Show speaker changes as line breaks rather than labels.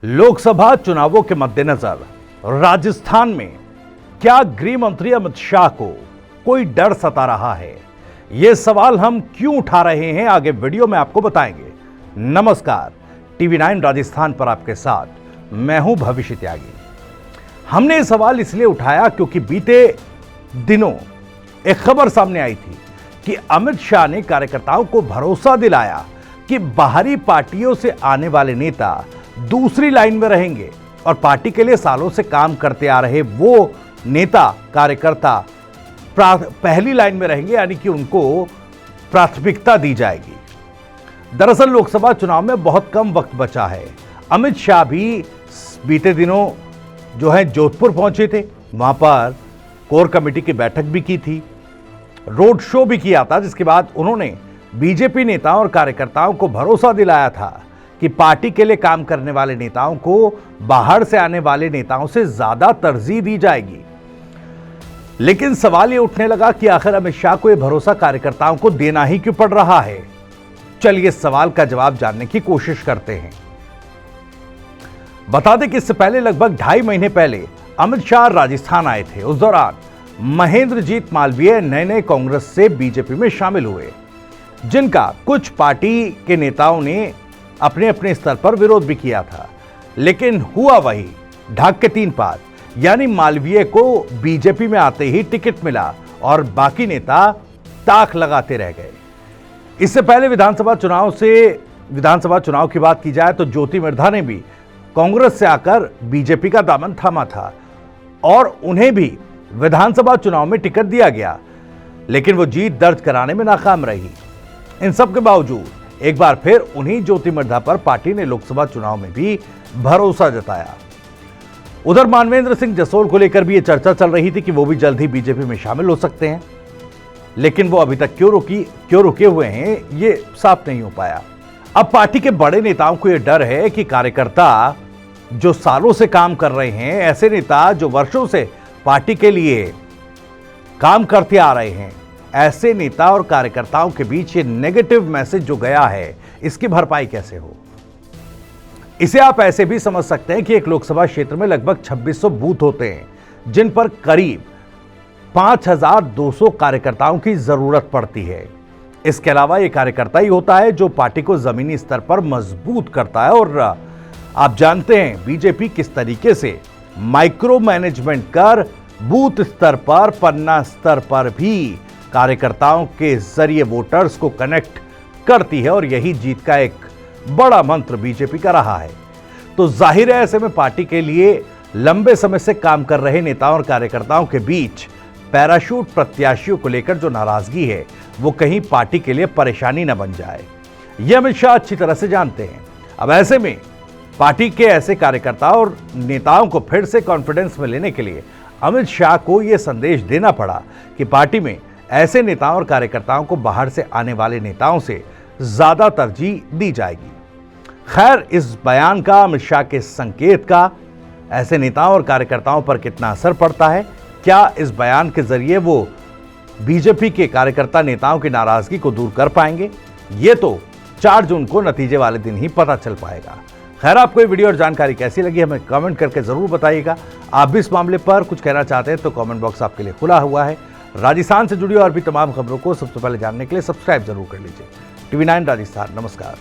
लोकसभा चुनावों के मद्देनजर राजस्थान में क्या गृह मंत्री अमित शाह को कोई डर सता रहा है? यह सवाल हम क्यों उठा रहे हैं, आगे वीडियो में आपको बताएंगे। नमस्कार, टीवी 9 राजस्थान पर आपके साथ मैं हूं भविष्य त्यागी। हमने यह सवाल इसलिए उठाया क्योंकि बीते दिनों एक खबर सामने आई थी कि अमित शाह ने कार्यकर्ताओं को भरोसा दिलाया कि बाहरी पार्टियों से आने वाले नेता दूसरी लाइन में रहेंगे और पार्टी के लिए सालों से काम करते आ रहे वो नेता कार्यकर्ता पहली लाइन में रहेंगे, यानी कि उनको प्राथमिकता दी जाएगी। दरअसल लोकसभा चुनाव में बहुत कम वक्त बचा है। अमित शाह भी बीते दिनों जो है जोधपुर पहुंचे थे, वहां पर कोर कमेटी की बैठक भी की थी, रोड शो भी किया था, जिसके बाद उन्होंने बीजेपी नेताओं और कार्यकर्ताओं को भरोसा दिलाया था कि पार्टी के लिए काम करने वाले नेताओं को बाहर से आने वाले नेताओं से ज्यादा तरजीह दी जाएगी। लेकिन सवाल ये उठने लगा कि आखिर अमित शाह को यह भरोसा कार्यकर्ताओं को देना ही क्यों पड़ रहा है? चलिए इस सवाल का जवाब जानने की कोशिश करते हैं। बता दें कि इससे पहले लगभग 2.5 महीने पहले अमित शाह राजस्थान आए थे। उस दौरान महेंद्रजीत मालवीय नए कांग्रेस से बीजेपी में शामिल हुए, जिनका कुछ पार्टी के नेताओं ने अपने अपने स्तर पर विरोध भी किया था। लेकिन हुआ वही ढाक के 3 पात, यानी मालवीय को बीजेपी में आते ही टिकट मिला और बाकी नेता ताक लगाते रह गए। इससे पहले विधानसभा चुनाव की बात की जाए तो ज्योति मिर्धा ने भी कांग्रेस से आकर बीजेपी का दामन थामा था और उन्हें भी विधानसभा चुनाव में टिकट दिया गया, लेकिन वो जीत दर्ज कराने में नाकाम रही। इन सब के बावजूद एक बार फिर उन्हीं ज्योति मिर्धा पर पार्टी ने लोकसभा चुनाव में भी भरोसा जताया। उधर मानवेंद्र सिंह जसोल को लेकर भी यह चर्चा चल रही थी कि वो भी जल्द ही बीजेपी में शामिल हो सकते हैं, लेकिन वो अभी तक क्यों रुके हुए हैं, ये साफ नहीं हो पाया। अब पार्टी के बड़े नेताओं को यह डर है कि कार्यकर्ता जो सालों से काम कर रहे हैं, ऐसे नेता जो वर्षों से पार्टी के लिए काम करते आ रहे हैं, ऐसे नेता और कार्यकर्ताओं के बीच ये नेगेटिव मैसेज जो गया है, इसकी भरपाई कैसे हो? इसे आप ऐसे भी समझ सकते हैं कि एक लोकसभा क्षेत्र में लगभग 2600 बूथ होते हैं, जिन पर करीब 5200 कार्यकर्ताओं की जरूरत पड़ती है। इसके अलावा ये कार्यकर्ता ही होता है जो पार्टी को जमीनी स्तर पर मजबूत करता है। और आप जानते हैं बीजेपी किस तरीके से माइक्रो मैनेजमेंट कर बूथ स्तर पर, पन्ना स्तर पर भी कार्यकर्ताओं के जरिए वोटर्स को कनेक्ट करती है, और यही जीत का एक बड़ा मंत्र बीजेपी का रहा है। तो जाहिर है ऐसे में पार्टी के लिए लंबे समय से काम कर रहे नेताओं और कार्यकर्ताओं के बीच पैराशूट प्रत्याशियों को लेकर जो नाराजगी है, वो कहीं पार्टी के लिए परेशानी न बन जाए, यह अमित शाह अच्छी तरह से जानते हैं। अब ऐसे में पार्टी के ऐसे कार्यकर्ताओं और नेताओं को फिर से कॉन्फिडेंस में लेने के लिए अमित शाह को यह संदेश देना पड़ा कि पार्टी में ऐसे नेताओं और कार्यकर्ताओं को बाहर से आने वाले नेताओं से ज्यादा तरजीह दी जाएगी। खैर, इस बयान का, अमित शाह के संकेत का ऐसे नेताओं और कार्यकर्ताओं पर कितना असर पड़ता है? क्या इस बयान के जरिए वो बीजेपी के कार्यकर्ता नेताओं की नाराजगी को दूर कर पाएंगे? ये तो 4 जून को नतीजे वाले दिन ही पता चल पाएगा। खैर, आपको ये वीडियो और जानकारी कैसी लगी हमें कमेंट करके जरूर बताइएगा। आप भी इस मामले पर कुछ कहना चाहते हैं तो कमेंट बॉक्स आपके लिए खुला हुआ है। राजस्थान से जुड़ी और भी तमाम खबरों को सबसे पहले जानने के लिए सब्सक्राइब जरूर कर लीजिए। टीवी 9 राजस्थान। नमस्कार।